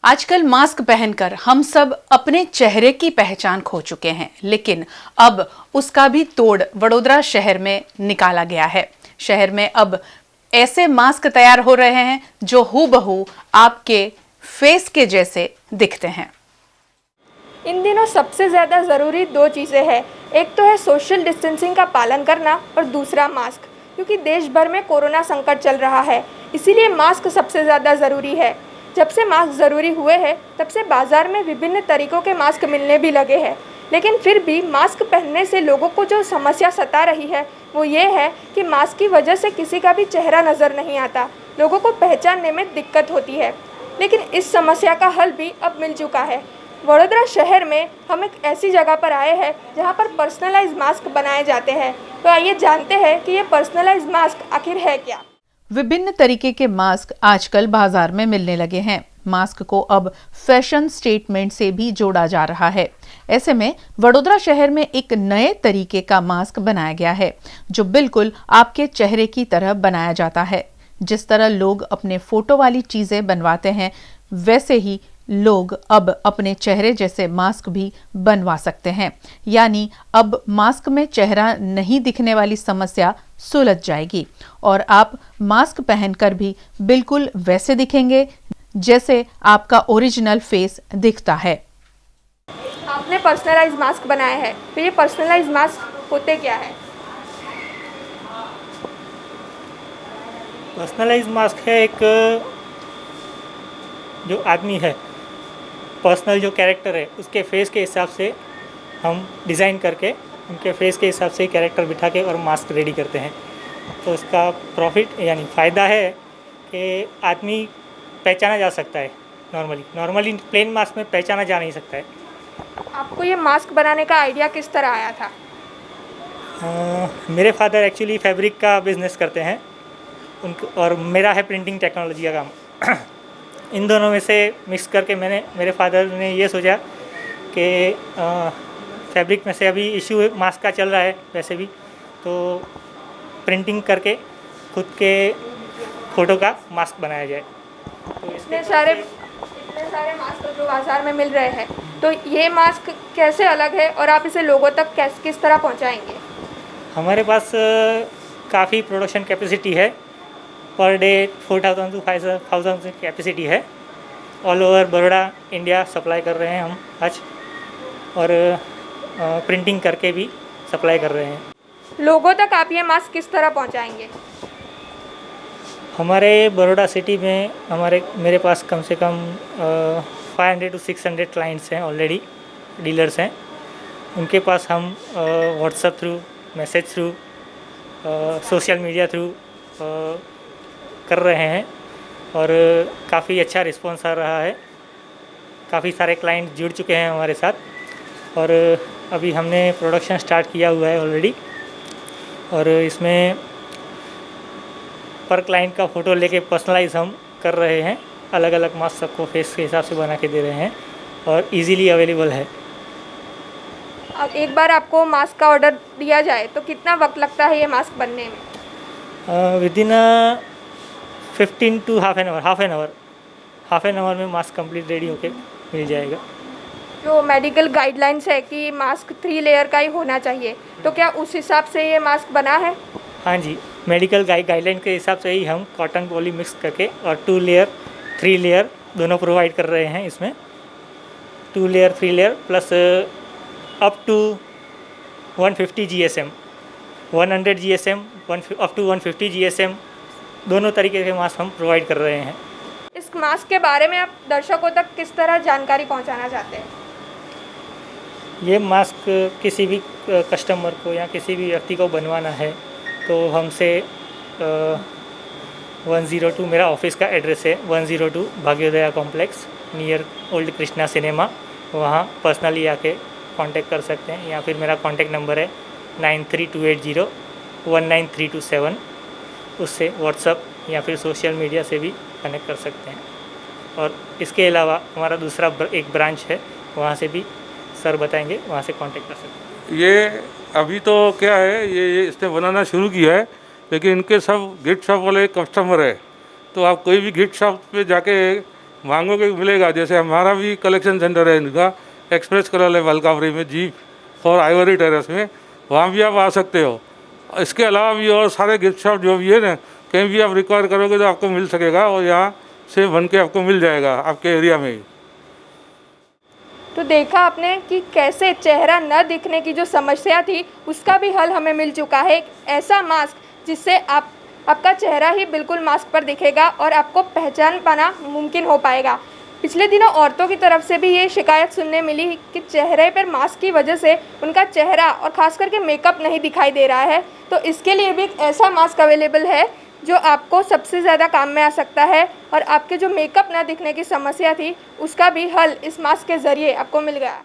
आजकल मास्क पहनकर हम सब अपने चेहरे की पहचान खो चुके हैं, लेकिन अब उसका भी तोड़ वडोदरा शहर में निकाला गया है। शहर में अब ऐसे मास्क तैयार हो रहे हैं जो हूबहू आपके फेस के जैसे दिखते हैं। इन दिनों सबसे ज़्यादा ज़रूरी दो चीज़ें हैं। एक तो है सोशल डिस्टेंसिंग का पालन करना और दूसरा मास्क, क्योंकि देश भर में कोरोना संकट चल रहा है, इसीलिए मास्क सबसे ज़्यादा ज़रूरी है। जब से मास्क ज़रूरी हुए हैं तब से बाज़ार में विभिन्न तरीक़ों के मास्क मिलने भी लगे हैं, लेकिन फिर भी मास्क पहनने से लोगों को जो समस्या सता रही है वो ये है कि मास्क की वजह से किसी का भी चेहरा नज़र नहीं आता, लोगों को पहचानने में दिक्कत होती है। लेकिन इस समस्या का हल भी अब मिल चुका है। वडोदरा शहर में हम एक ऐसी जगह पर आए हैं जहां पर पर्सनलाइज मास्क बनाए जाते हैं। तो आइए जानते हैं कि ये पर्सनलाइज मास्क आखिर है क्या। विभिन्न तरीके के मास्क आजकल बाजार में मिलने लगे हैं। मास्क को अब फैशन स्टेटमेंट से भी जोड़ा जा रहा है। ऐसे में वडोदरा शहर में एक नए तरीके का मास्क बनाया गया है जो बिल्कुल आपके चेहरे की तरह बनाया जाता है। जिस तरह लोग अपने फोटो वाली चीजें बनवाते हैं, वैसे ही लोग अब अपने चेहरे जैसे मास्क भी बनवा सकते हैं। यानी अब मास्क में चेहरा नहीं दिखने वाली समस्या सुलझ जाएगी और आप मास्क पहनकर भी बिल्कुल वैसे दिखेंगे जैसे आपका ओरिजिनल फेस दिखता है। आपने पर्सनलाइज मास्क बनाया है, तो ये पर्सनलाइज मास्क होते क्या है? पर्सनलाइज मास्क है एक जो आदमी है, पर्सनल जो कैरेक्टर है उसके फेस के हिसाब से हम डिज़ाइन करके उनके फेस के हिसाब से कैरेक्टर बिठा के और मास्क रेडी करते हैं। तो इसका प्रॉफिट यानी फ़ायदा है कि आदमी पहचाना जा सकता है। नॉर्मली प्लेन मास्क में पहचाना जा नहीं सकता है। आपको ये मास्क बनाने का आइडिया किस तरह आया था? मेरे फादर एक्चुअली फैब्रिक का बिज़नेस करते हैं और मेरा है प्रिंटिंग टेक्नोलॉजी का काम। इन दोनों में से मिक्स करके मेरे फादर ने ये सोचा कि फैब्रिक में से अभी इशू मास्क का चल रहा है, वैसे भी तो प्रिंटिंग करके खुद के फ़ोटो का मास्क बनाया जाए। तो इतने सारे मास्क जो बाज़ार में मिल रहे हैं, तो ये मास्क कैसे अलग है और आप इसे लोगों तक किस तरह पहुंचाएंगे? हमारे पास काफ़ी प्रोडक्शन कैपेसिटी है। पर डे 4000 to 5000 कैपेसिटी है। All over Baroda India supply कर रहे हैं हम आज, और प्रिंटिंग करके भी सप्लाई कर रहे हैं। लोगों तक आप ये मास्क किस तरह पहुंचाएंगे? हमारे बड़ौदा सिटी में मेरे पास कम से कम 500 to 600 क्लाइंट्स हैं, ऑलरेडी डीलर्स हैं। उनके पास हम WhatsApp through, message through, social media through कर रहे हैं और काफ़ी अच्छा रिस्पॉन्स आ रहा है। काफ़ी सारे क्लाइंट जुड़ चुके हैं हमारे साथ और अभी हमने प्रोडक्शन स्टार्ट किया हुआ है ऑलरेडी। और इसमें पर क्लाइंट का फ़ोटो लेके पर्सनलाइज हम कर रहे हैं। अलग अलग मास्क सबको फेस के हिसाब से बना के दे रहे हैं और इजीली अवेलेबल है। अब एक बार आपको मास्क का ऑर्डर दिया जाए तो कितना वक्त लगता है ये मास्क बनने में? Within 15 to half an hour में मास्क कंप्लीट रेडी होके मिल जाएगा। जो मेडिकल गाइडलाइंस है कि मास्क 3 लेयर का ही होना चाहिए, तो क्या उस हिसाब से ये मास्क बना है? हाँ जी, मेडिकल गाइडलाइन के हिसाब से ही हम कॉटन पॉली मिक्स करके और 2 लेयर 3 लेयर दोनों प्रोवाइड कर रहे हैं। इसमें 2 layer 3 layer plus up to 150 GSM, 100 GSM, up to 150 GSM, दोनों तरीके के मास्क हम प्रोवाइड कर रहे हैं। इस मास्क के बारे में आप दर्शकों तक किस तरह जानकारी पहुंचाना चाहते हैं? ये मास्क किसी भी कस्टमर को या किसी भी व्यक्ति को बनवाना है तो हमसे 102 मेरा ऑफिस का एड्रेस है, 102 Bhagyodaya complex near old Krishna cinema, वहाँ पर्सनली आके कांटेक्ट कर सकते हैं। या फिर मेरा कांटेक्ट नंबर है 9328019327, उससे व्हाट्सअप या फिर सोशल मीडिया से भी कनेक्ट कर सकते हैं। और इसके अलावा हमारा दूसरा एक ब्रांच है, वहाँ से भी सर बताएंगे, वहाँ से कांटेक्ट कर सकते हैं। ये अभी तो क्या है, ये इसने बनाना शुरू किया है, लेकिन इनके सब गिफ्ट शॉप वाले कस्टमर है, तो आप कोई भी गिफ्ट शॉप पे जाके मांगोगे मिलेगा। जैसे हमारा भी कलेक्शन सेंटर है इनका, एक्सप्रेस कलर है मलकापुरी में, जी और आइवरी टेरेस में, वहाँ भी आप आ सकते हो। इसके अलावा भी और सारे गिफ्ट शॉप जो भी है ना, कहीं भी आप रिक्वायर करोगे तो आपको मिल सकेगा, और यहाँ से बन के आपको मिल जाएगा आपके एरिया में ही। तो देखा आपने कि कैसे चेहरा न दिखने की जो समस्या थी उसका भी हल हमें मिल चुका है। एक ऐसा मास्क जिससे आपका चेहरा ही बिल्कुल मास्क पर दिखेगा और आपको पहचान पाना मुमकिन हो पाएगा। पिछले दिनों औरतों की तरफ से भी ये शिकायत सुनने मिली कि चेहरे पर मास्क की वजह से उनका चेहरा और ख़ास करके मेकअप नहीं दिखाई दे रहा है। तो इसके लिए भी एक ऐसा मास्क अवेलेबल है जो आपको सबसे ज़्यादा काम में आ सकता है, और आपके जो मेकअप ना दिखने की समस्या थी उसका भी हल इस मास्क के ज़रिए आपको मिल गया।